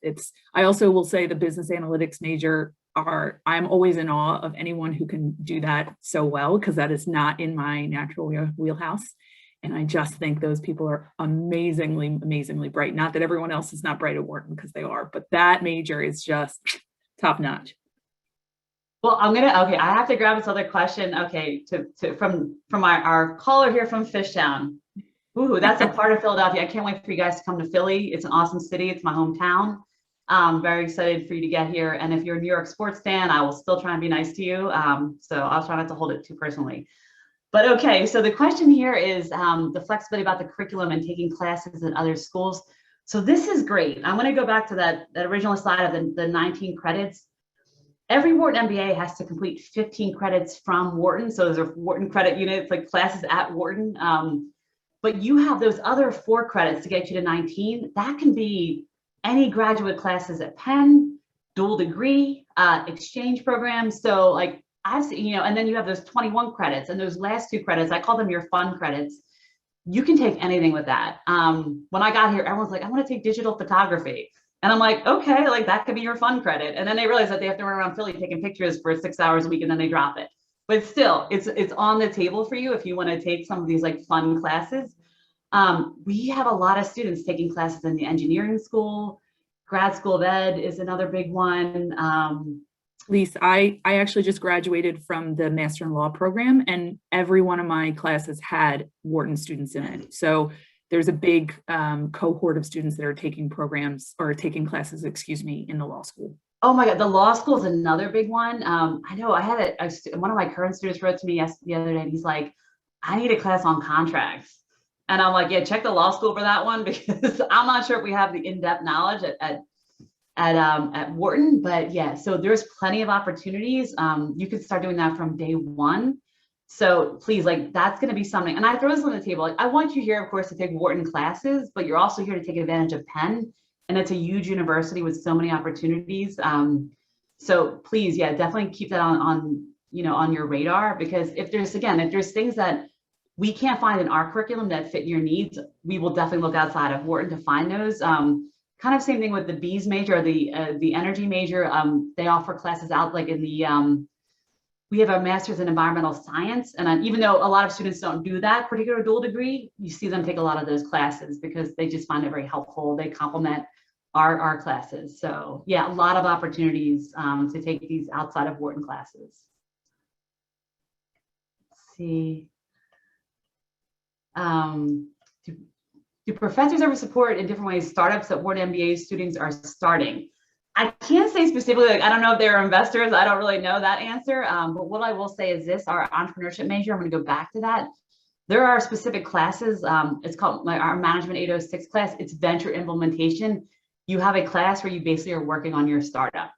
I also will say the business analytics major I'm always in awe of anyone who can do that so well, because that is not in my natural wheelhouse. And I just think those people are amazingly, amazingly bright. Not that everyone else is not bright at Wharton, because they are, but that major is just top notch. Well, I have to grab this other question. Okay, from our caller here from Fishtown. Ooh, that's a part of Philadelphia. I can't wait for you guys to come to Philly. It's an awesome city. It's my hometown. Very excited for you to get here. And if you're a New York sports fan, I will still try and be nice to you. So I'll try not to hold it too personally. But okay, so the question here is the flexibility about the curriculum and taking classes in other schools. So this is great. I'm going to go back to that original slide of the 19 credits. Every Wharton MBA has to complete 15 credits from Wharton. So those are Wharton credit units, like classes at Wharton. But you have those other 4 credits to get you to 19. That can be any graduate classes at Penn, dual degree, exchange programs. So like I've seen, and then you have those 21 credits, and those last 2 credits, I call them your fun credits. You can take anything with that. When I got here, everyone's like, I want to take digital photography. And I'm like, okay, like that could be your fun credit. And then they realize that they have to run around Philly taking pictures for 6 hours a week, and then they drop it. But still, it's on the table for you if you want to take some of these like fun classes. We have a lot of students taking classes in the engineering school. Grad School of Ed is another big one. Lisa, I actually just graduated from the Master in Law program, and every one of my classes had Wharton students in it. So there's a big cohort of students that are taking programs or taking classes, in the law school. Oh my God, the law school is another big one. I know I had one of my current students wrote to me the other day, and he's like, I need a class on contracts. And I'm like, yeah, check the law school for that one, because I'm not sure if we have the in-depth knowledge at Wharton, but yeah, so there's plenty of opportunities. You could start doing that from day one. So please, like, that's going to be something. And I throw this on the table. Like, I want you here, of course, to take Wharton classes, but you're also here to take advantage of Penn. And it's a huge university with so many opportunities. So please, yeah, definitely keep that on your radar, because if there's things that we can't find in our curriculum that fit your needs, we will definitely look outside of Wharton to find those. Kind of same thing with the B's major, or the energy major. They offer classes out like in the, we have a master's in environmental science. And even though a lot of students don't do that particular dual degree, you see them take a lot of those classes because they just find it very helpful. They complement our classes. So yeah, a lot of opportunities to take these outside of Wharton classes. Let's see. Do professors ever support in different ways startups that Wharton MBA students are starting? I can't say specifically, like, I don't know if they're investors. I don't really know that answer. But what I will say is this, our entrepreneurship major, I'm going to go back to that. There are specific classes. It's called our Management 806 class. It's venture implementation. You have a class where you basically are working on your startup.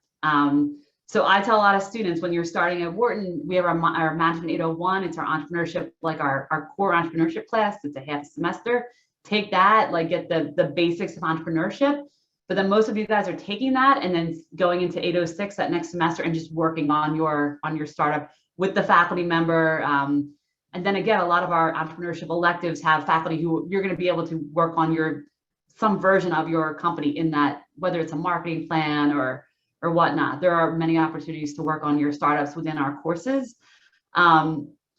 So I tell a lot of students, when you're starting at Wharton, we have our Management 801. It's our entrepreneurship, like our core entrepreneurship class. It's a half semester. Take that, like get the basics of entrepreneurship. But then most of you guys are taking that and then going into 806 that next semester and just working on your startup with the faculty member. And then again, a lot of our entrepreneurship electives have faculty who you're going to be able to work on some version of your company in that, whether it's a marketing plan or whatnot. There are many opportunities to work on your startups within our courses.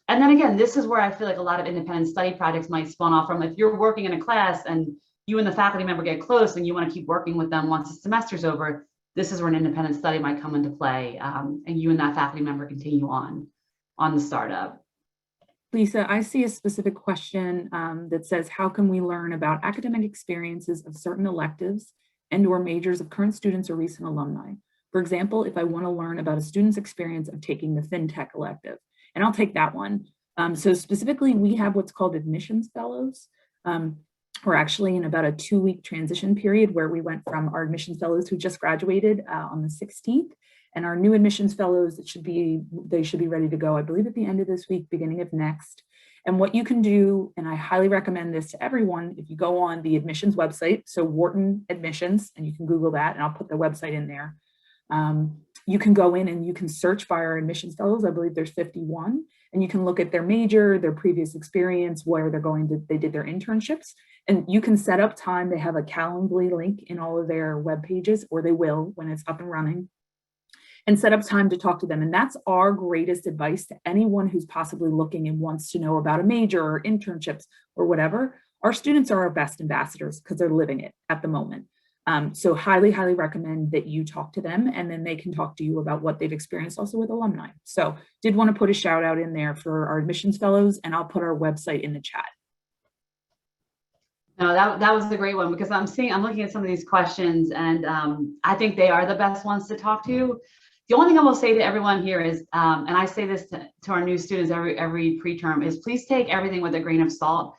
And then again, this is where I feel like a lot of independent study projects might spawn off from. If you're working in a class and you and the faculty member get close and you want to keep working with them once the semester's over, this is where an independent study might come into play, and you and that faculty member continue on the startup. Lisa, I see a specific question that says, how can we learn about academic experiences of certain electives and/or majors of current students or recent alumni? For example, if I want to learn about a student's experience of taking the FinTech elective, and I'll take that one. So specifically, we have what's called admissions fellows. We're actually in about a 2-week transition period where we went from our admissions fellows who just graduated on the 16th, and our new admissions fellows, they should be ready to go, I believe, at the end of this week, beginning of next. And what you can do, and I highly recommend this to everyone, if you go on the admissions website, so Wharton Admissions, and you can Google that, and I'll put the website in there. You can go in and you can search by our admissions fellows. I believe there's 51, and you can look at their major, their previous experience, where they did their internships, and you can set up time. They have a Calendly link in all of their web pages, or they will when it's up and running, and set up time to talk to them. And that's our greatest advice to anyone who's possibly looking and wants to know about a major or internships or whatever. Our students are our best ambassadors because they're living it at the moment. So highly, highly recommend that you talk to them, and then they can talk to you about what they've experienced also with alumni. So did want to put a shout out in there for our admissions fellows, and I'll put our website in the chat. No, that was a great one, because I'm looking at some of these questions, and I think they are the best ones to talk to. The only thing I will say to everyone here is, and I say this to our new students every pre-term, is please take everything with a grain of salt.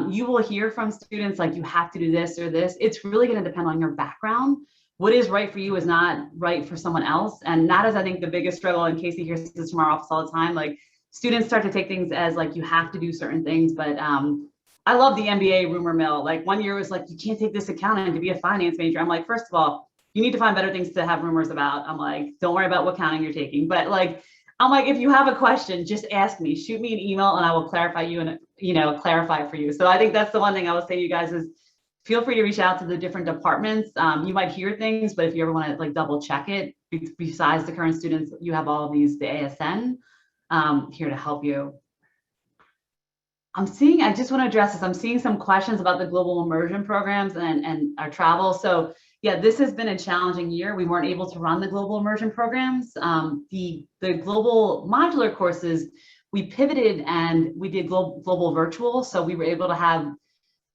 You will hear from students like, you have to do this or this. It's really going to depend on your background. What is right for you is not right for someone else. And that is, I think, the biggest struggle. And Casey hears this from our office all the time. Like, students start to take things as like, you have to do certain things. But I love the MBA rumor mill. Like, one year was like, you can't take this accounting to be a finance major. I'm like, first of all, you need to find better things to have rumors about. I'm like, don't worry about what accounting you're taking. But like, I'm like, if you have a question, just ask me, shoot me an email and I will clarify you and, clarify it for you. So I think that's the one thing I will say to you guys is, feel free to reach out to the different departments. You might hear things, but if you ever want to like double check it, besides the current students, you have all of these, the ASN here to help you. I just want to address this. I'm seeing some questions about the global immersion programs and our travel. So yeah, this has been a challenging year. We weren't able to run the global immersion programs. The global modular courses, we pivoted and we did global virtual. So we were able to have,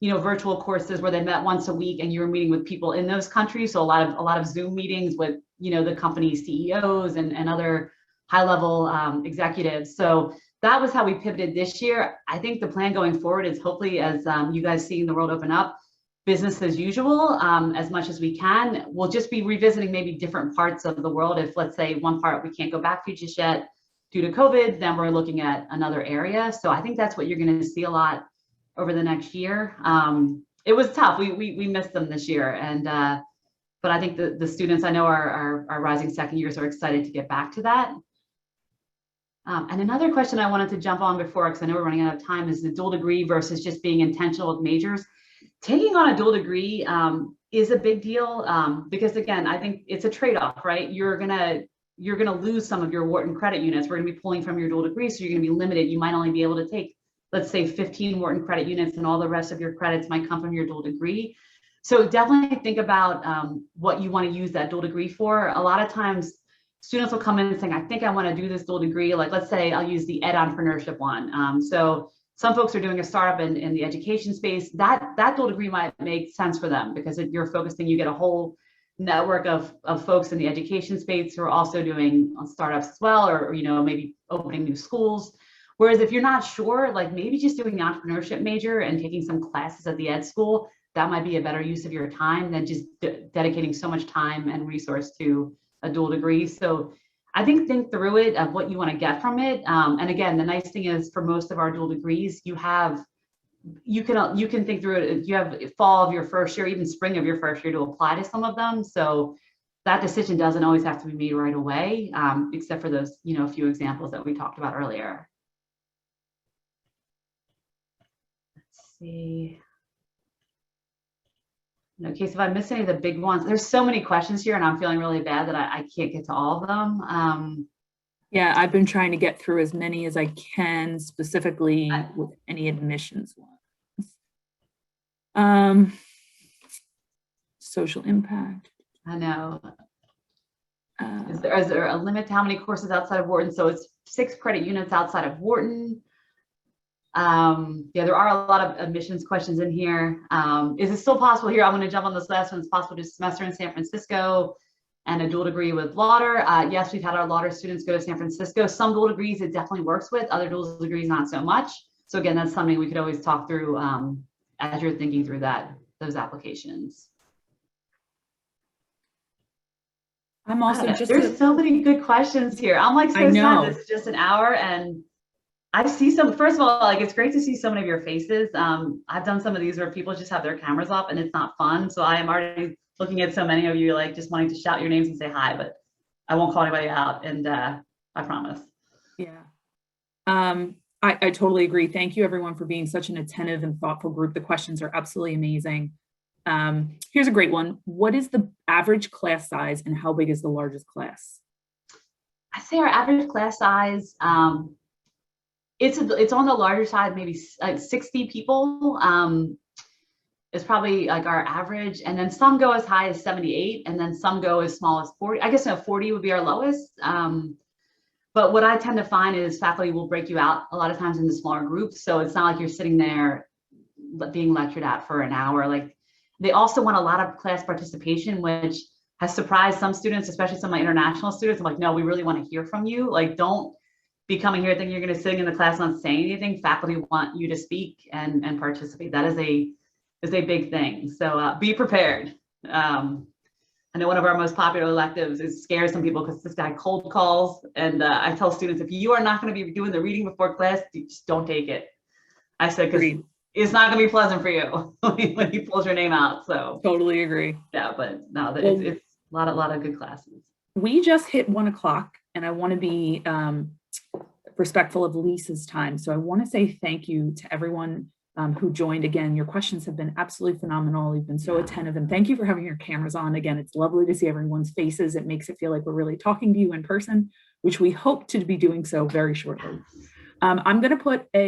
virtual courses where they met once a week and you were meeting with people in those countries. So a lot of Zoom meetings with, the company CEOs and other high level executives. So that was how we pivoted this year. I think the plan going forward is hopefully, as you guys seeing the world open up, business as usual, as much as we can. We'll just be revisiting maybe different parts of the world. If, let's say, one part we can't go back to just yet due to COVID, then we're looking at another area. So I think that's what you're going to see a lot over the next year. It was tough. We missed them this year. And but I think the students I know are rising second years are excited to get back to that. And another question I wanted to jump on before, because I know we're running out of time, is the dual degree versus just being intentional with majors. Taking on a dual degree is a big deal because, again, I think it's a trade-off, right? You're gonna lose some of your Wharton credit units. We're gonna be pulling from your dual degree, so you're gonna be limited. You might only be able to take, let's say, 15 Wharton credit units, and all the rest of your credits might come from your dual degree. So definitely think about what you want to use that dual degree for. A lot of times, students will come in saying, I think I want to do this dual degree. Like, let's say I'll use the ed entrepreneurship one. So some folks are doing a startup in the education space. That dual degree might make sense for them because if you're focusing, you get a whole network of folks in the education space who are also doing startups as well, or maybe opening new schools. Whereas if you're not sure, like maybe just doing the entrepreneurship major and taking some classes at the ed school, that might be a better use of your time than just dedicating so much time and resource to a dual degree. So I think through it of what you want to get from it. And again, the nice thing is for most of our dual degrees, you can think through it. You have fall of your first year, even spring of your first year to apply to some of them. So that decision doesn't always have to be made right away, except for those, a few examples that we talked about earlier. Let's see. In case if I miss any of the big ones, there's so many questions here and I'm feeling really bad that I can't get to all of them. Yeah, I've been trying to get through as many as I can, specifically with any admissions ones. Social impact. I know. Is there a limit to how many courses outside of Wharton? So it's 6 credit units outside of Wharton. Yeah, there are a lot of admissions questions in here. Is it still possible here? I'm going to jump on this last one. It's possible to do a semester in San Francisco and a dual degree with Lauder. Yes, we've had our Lauder students go to San Francisco. Some dual degrees it definitely works with, other dual degrees not so much. So again, that's something we could always talk through as you're thinking through those applications. I'm also there's so many good questions here. I'm like so sad this is just an hour and I see first of all, like it's great to see so many of your faces. I've done some of these where people just have their cameras off and it's not fun. So I am already looking at so many of you like just wanting to shout your names and say hi, but I won't call anybody out and I promise. Yeah, I totally agree. Thank you everyone for being such an attentive and thoughtful group. The questions are absolutely amazing. Here's a great one. What is the average class size and how big is the largest class? I say our average class size, it's on the larger side, maybe like 60 people is probably like our average. And then some go as high as 78 and then some go as small as 40. I guess 40 would be our lowest. But what I tend to find is faculty will break you out a lot of times into smaller groups. So it's not like you're sitting there being lectured at for an hour. Like they also want a lot of class participation, which has surprised some students, especially some of my international students. I'm like, no, we really want to hear from you. Like, don't be coming here thinking you're going to sit in the class not saying anything. Faculty want you to speak and participate. That is a big thing. So be prepared. I know one of our most popular electives is scares some people because this guy cold calls. And I tell students, if you are not going to be doing the reading before class, just don't take it. I said, because it's not going to be pleasant for you when he pulls your name out. So totally agree. Yeah, but no, it's a lot of good classes. We just hit 1 o'clock, and I want to be respectful of Lisa's time. So I want to say thank you to everyone who joined. Again, your questions have been absolutely phenomenal. You've been so attentive, and thank you for having your cameras on. Again, it's lovely to see everyone's faces. It makes it feel like we're really talking to you in person, which we hope to be doing so very shortly. I'm going to put a